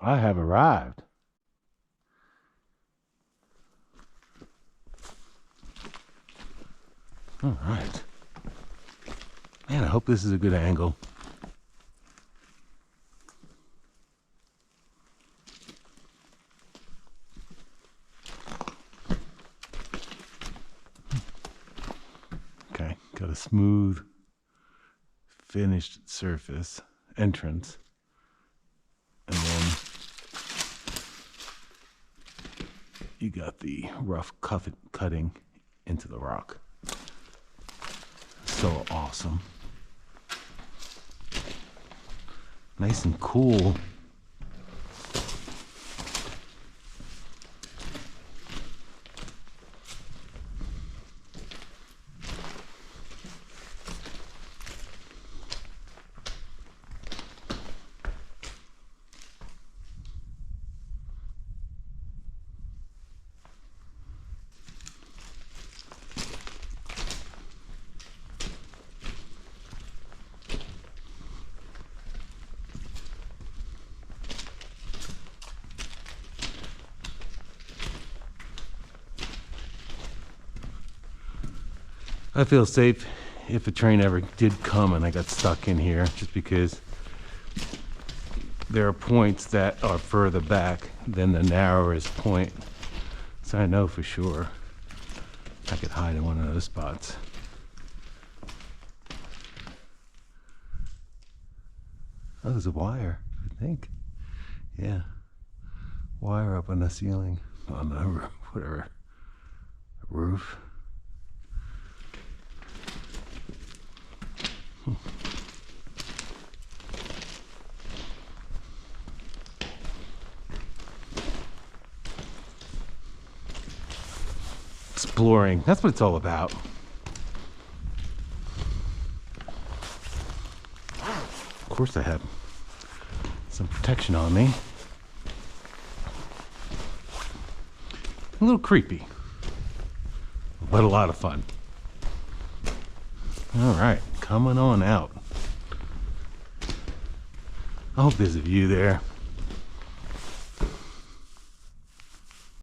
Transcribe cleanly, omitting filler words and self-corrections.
I have arrived. All right. Man, I hope this is a good angle. Okay, got a smooth, finished surface entrance. And then you got the rough cutting into the rock. So awesome. Nice and cool. I feel safe if a train ever did come and I got stuck in here, just because there are points that are further back than the narrowest point. So I know for sure I could hide in one of those spots. Oh, there's a wire, I think. Yeah. Wire up on the ceiling, on the roof, whatever. Roof. Exploring, that's what it's all about. Of course I have some protection on me. A little creepy, but a lot of fun. All right, coming on out. I hope there's a view there.